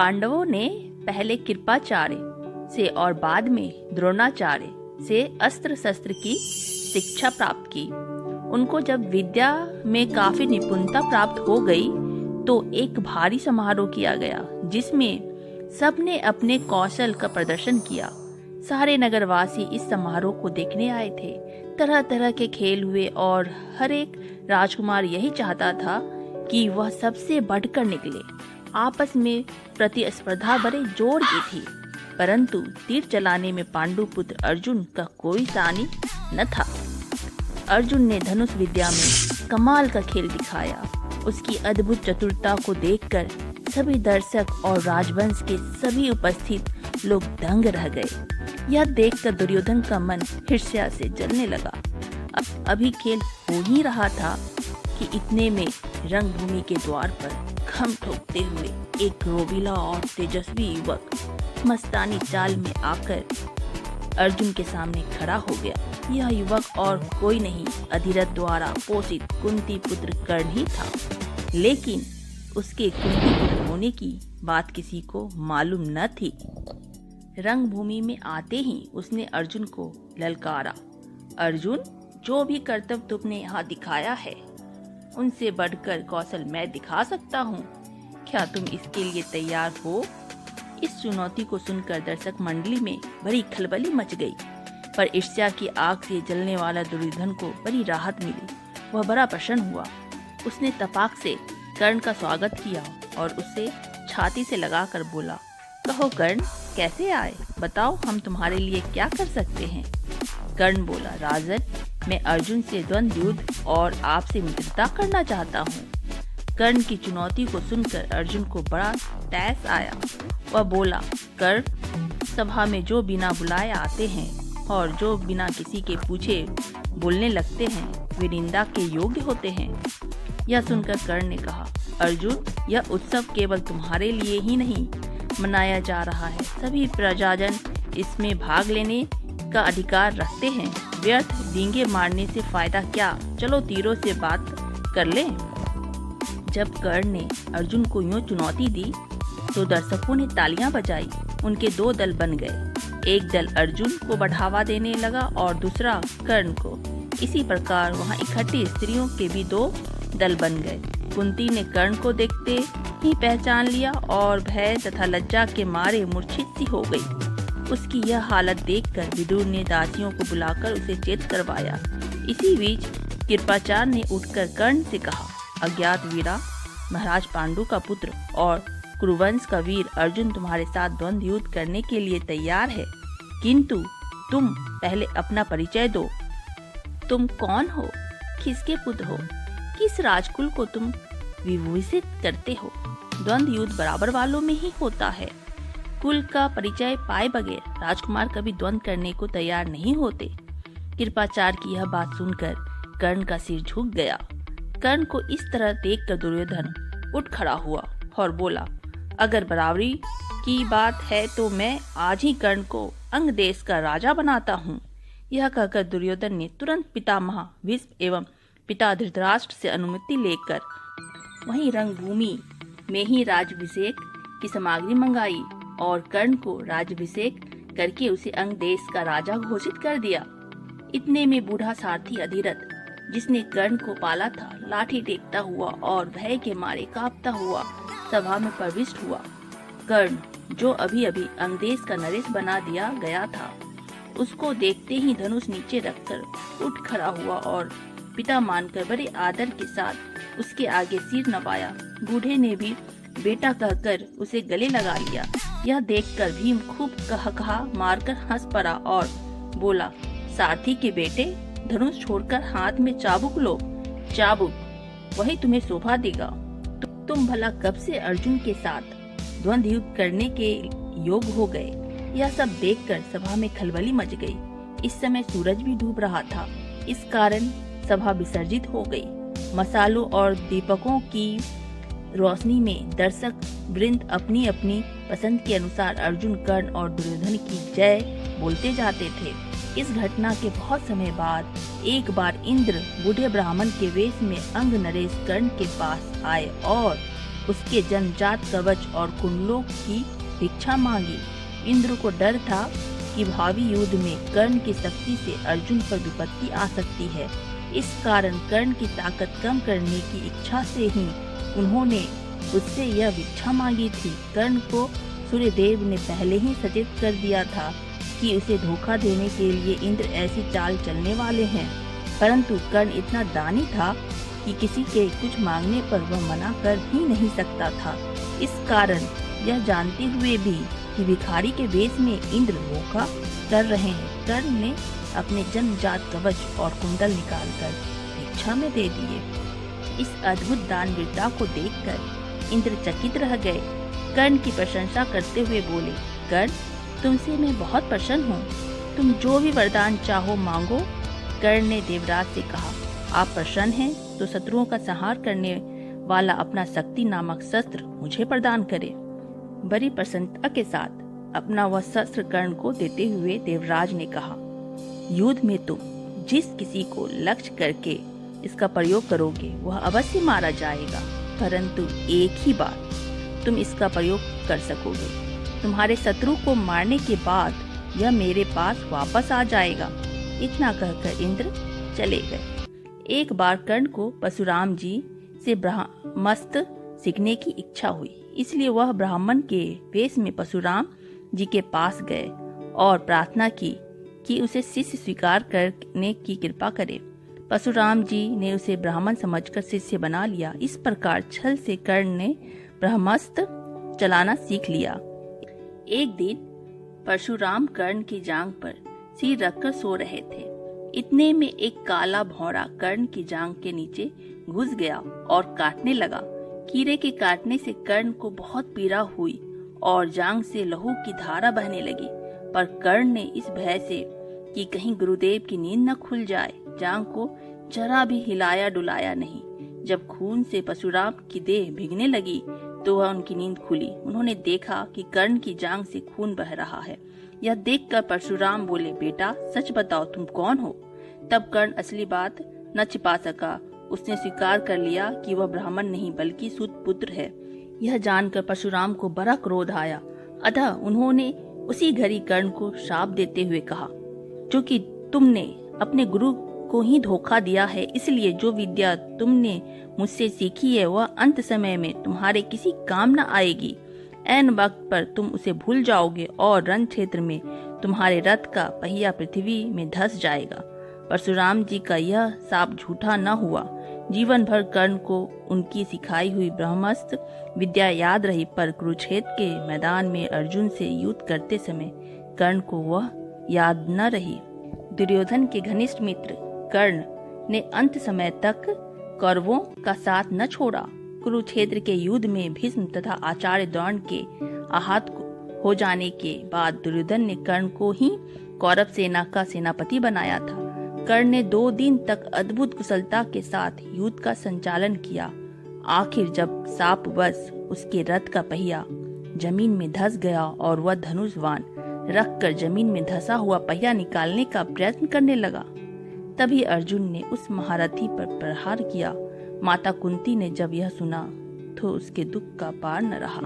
पांडवों ने पहले कृपाचार्य से और बाद में द्रोणाचार्य से अस्त्र शस्त्र की शिक्षा प्राप्त की। उनको जब विद्या में काफी निपुणता प्राप्त हो गई तो एक भारी समारोह किया गया, जिसमें सबने अपने कौशल का प्रदर्शन किया। सारे नगरवासी इस समारोह को देखने आए थे। तरह तरह के खेल हुए और हर एक राजकुमार यही चाहता था कि वह सबसे बढ़कर निकले। आपस में प्रतिस्पर्धा बड़े जोर की थी, परंतु तीर चलाने में पांडु पुत्र अर्जुन का कोई सानी न था। अर्जुन ने धनुष विद्या में कमाल का खेल दिखाया। उसकी अद्भुत चतुरता को देखकर सभी दर्शक और राजवंश के सभी उपस्थित लोग दंग रह गए। यह देखकर दुर्योधन का मन ईर्ष्या से जलने लगा। अभी खेल हो ही रहा था कि इतने में रंगभूमि के द्वार पर खम ठोकते हुए एक रोबीला और तेजस्वी युवक मस्तानी चाल में आकर अर्जुन के सामने खड़ा हो गया। यह युवक और कोई नहीं, अधिरथ द्वारा पोषित कुंती पुत्र कर्ण ही था। लेकिन उसके कुंती पुत्र होने की बात किसी को मालूम न थी। रंगभूमि में आते ही उसने अर्जुन को ललकारा, अर्जुन, जो भी कर्तव्य तुमने यहाँ दिखाया है उनसे बढ़कर कौशल मैं दिखा सकता हूँ। क्या तुम इसके लिए तैयार हो? इस चुनौती को सुनकर दर्शक मंडली में बड़ी खलबली मच गई, पर ईर्ष्या की आग से जलने वाला दुर्योधन को बड़ी राहत मिली। वह बड़ा प्रसन्न हुआ। उसने तपाक से कर्ण का स्वागत किया और उसे छाती से लगाकर बोला, कहो कर्ण, कैसे आए? बताओ, हम तुम्हारे लिए क्या कर सकते हैं? कर्ण बोला, राजन, मैं अर्जुन से द्वंद्व युद्ध और आपसे मित्रता करना चाहता हूँ। कर्ण की चुनौती को सुनकर अर्जुन को बड़ा तैस आया। वह बोला, कर्ण, सभा में जो बिना बुलाए आते हैं और जो बिना किसी के पूछे बोलने लगते हैं वे निंदा के योग्य होते हैं। यह सुनकर कर्ण ने कहा, अर्जुन, यह उत्सव केवल तुम्हारे लिए ही नहीं मनाया जा रहा है, सभी प्रजाजन इसमें भाग लेने का अधिकार रखते हैं। व्यर्थ डींगे मारने से फायदा क्या? चलो तीरों से बात कर लें। जब कर्ण ने अर्जुन को यूं चुनौती दी तो दर्शकों ने तालियां बजाई। उनके दो दल बन गए, एक दल अर्जुन को बढ़ावा देने लगा और दूसरा कर्ण को। इसी प्रकार वहां इकट्ठी स्त्रियों के भी दो दल बन गए। कुंती ने कर्ण को देखते ही पहचान लिया और भय तथा लज्जा के मारे मूर्छित सी हो गई। उसकी यह हालत देखकर विदुर ने दासियों को बुलाकर उसे चेत करवाया। इसी बीच कृपाचार्य ने उठकर कर्ण से कहा, अज्ञात वीरा, महाराज पांडु का पुत्र और कुरुवंश का वीर अर्जुन तुम्हारे साथ द्वंद्व युद्ध करने के लिए तैयार है, किंतु तुम पहले अपना परिचय दो। तुम कौन हो? किसके पुत्र हो? किस राजकुल को तुम विभूषित करते हो? द्वंद्व युद्ध बराबर वालों में ही होता है। कुल का परिचय पाए बगैर राजकुमार कभी द्वंद्व करने को तैयार नहीं होते। कृपाचार्य की यह बात सुनकर कर्ण का सिर झुक गया। कर्ण को इस तरह देखकर दुर्योधन उठ खड़ा हुआ और बोला, अगर बराबरी की बात है तो मैं आज ही कर्ण को अंग देश का राजा बनाता हूँ। यह कहकर दुर्योधन ने तुरंत पितामह भीष्म एवं पिता धृतराष्ट्र से अनुमति लेकर वहीं रंगभूमि में ही राज्याभिषेक की सामग्री मंगाई और कर्ण को राज्याभिषेक करके उसे अंग देश का राजा घोषित कर दिया। इतने में बूढ़ा सारथी अधिरथ, जिसने कर्ण को पाला था, लाठी टेकता हुआ और भय के मारे कांपता हुआ सभा में प्रविष्ट हुआ। कर्ण, जो अभी अभी अंगदेश का नरेश बना दिया गया था, उसको देखते ही धनुष नीचे रखकर उठ खड़ा हुआ और पिता मानकर बड़े आदर के साथ उसके आगे सिर नवाया। बूढ़े ने भी बेटा कहकर उसे गले लगा लिया। यह देखकर भीम खूब कहा मारकर हंस पड़ा और बोला, सारथी के बेटे, धनुष छोड़कर हाथ में चाबुक लो। चाबुक वही तुम्हें शोभा देगा। तुम भला कब से अर्जुन के साथ द्वंद्व युद्ध करने के योग हो गए? यह सब देखकर सभा में खलबली मच गई। इस समय सूरज भी डूब रहा था, इस कारण सभा विसर्जित हो गई। मसालों और दीपकों की रोशनी में दर्शक वृंद अपनी अपनी पसंद के अनुसार अर्जुन, कर्ण और दुर्योधन की जय बोलते जाते थे। इस घटना के बहुत समय बाद एक बार इंद्र बूढ़े ब्राह्मण के वेश में अंग नरेश कर्ण के पास आए और उसके जन्मजात कवच और कुंडलों की भिक्षा मांगी। इंद्र को डर था कि भावी युद्ध में कर्ण की शक्ति से अर्जुन पर विपत्ति आ सकती है। इस कारण कर्ण की ताकत कम करने की इच्छा से ही उन्होंने उससे यह भिक्षा मांगी थी। कर्ण को सूर्यदेव ने पहले ही सचेत कर दिया था कि उसे धोखा देने के लिए इंद्र ऐसी चाल चलने वाले हैं, परंतु कर्ण इतना दानी था कि किसी के कुछ मांगने पर वह मना कर ही नहीं सकता था। इस कारण यह जानते हुए भी कि भिखारी के वेश में इंद्र धोखा कर रहे हैं, कर्ण ने अपने जन्मजात कवच और कुंडल निकालकर भिक्षा में दे दिए। इस अद्भुत दानवीरता को देखकर इंद्र चकित रह गए। कर्ण की प्रशंसा करते हुए बोले, कर्ण, तुमसे मैं बहुत प्रसन्न हूँ। तुम जो भी वरदान चाहो मांगो। कर्ण ने देवराज से कहा, आप प्रसन्न हैं तो शत्रुओं का संहार करने वाला अपना शक्ति नामक शस्त्र मुझे प्रदान करे। बड़ी प्रसन्नता के साथ अपना वह शस्त्र कर्ण को देते हुए देवराज ने कहा, युद्ध में तुम जिस किसी को लक्ष्य करके इसका प्रयोग करोगे वह अवश्य मारा जाएगा, परंतु एक ही बार तुम इसका प्रयोग कर सकोगे। तुम्हारे शत्रु को मारने के बाद यह मेरे पास वापस आ जाएगा। इतना कहकर इंद्र चले गए। एक बार कर्ण को परशुराम जी से ब्रह्मास्त्र सीखने की इच्छा हुई, इसलिए वह ब्राह्मण के वेश में परशुराम जी के पास गए और प्रार्थना की कि उसे शिष्य स्वीकार करने की कृपा करे। परशुराम जी ने उसे ब्राह्मण समझकर शिष्य बना लिया। इस प्रकार छल से कर्ण ने ब्रह्मास्त्र चलाना सीख लिया। एक दिन परशुराम कर्ण की जांघ पर सिर रखकर सो रहे थे। इतने में एक काला भौरा कर्ण की जांघ के नीचे घुस गया और काटने लगा। कीड़े के काटने से कर्ण को बहुत पीड़ा हुई और जांघ से लहू की धारा बहने लगी, पर कर्ण ने इस भय से कि कहीं गुरुदेव की नींद न खुल जाए, जांघ को जरा भी हिलाया डुलाया नहीं। जब खून से परशुराम की देह भीगने लगी तो वह उनकी नींद खुली। उन्होंने देखा कि कर्ण की जांघ से खून बह रहा है। यह देखकर परशुराम बोले, बेटा सच बताओ तुम कौन हो? तब कर्ण असली बात न छिपा सका। उसने स्वीकार कर लिया कि वह ब्राह्मण नहीं बल्कि सूत पुत्र है। यह जानकर परशुराम को बड़ा क्रोध आया, अतः उन्होंने उसी घड़ी कर्ण को शाप देते हुए कहा, क्योंकि तुमने अपने गुरु को ही धोखा दिया है, इसलिए जो विद्या तुमने मुझसे सीखी है वह अंत समय में तुम्हारे किसी काम न आएगी। ऐन वक्त पर तुम उसे भूल जाओगे और रण क्षेत्र में तुम्हारे रथ का पहिया पृथ्वी में धंस जाएगा। परशुराम जी का यह शाप झूठा न हुआ। जीवन भर कर्ण को उनकी सिखाई हुई ब्रह्मास्त्र विद्या याद रही, पर कुरुक्षेत्र के मैदान में अर्जुन से युद्ध करते समय कर्ण को वह याद न रही। दुर्योधन के घनिष्ठ मित्र कर्ण ने अंत समय तक कौरवों का साथ न छोड़ा। कुरुक्षेत्र के युद्ध में भीष्म तथा आचार्य द्रोण के आहत हो जाने के बाद दुर्योधन ने कर्ण को ही कौरव सेना का सेनापति बनाया था। कर्ण ने 2 दिन तक अद्भुत कुशलता के साथ युद्ध का संचालन किया। आखिर जब शापवश उसके रथ का पहिया जमीन में धंस गया और वह धनुष बाण रखकर जमीन में धंसा हुआ पहिया निकालने का प्रयत्न करने लगा, तभी अर्जुन ने उस महारथी पर प्रहार किया। माता कुंती ने जब यह सुना तो उसके दुख का पार न रहा।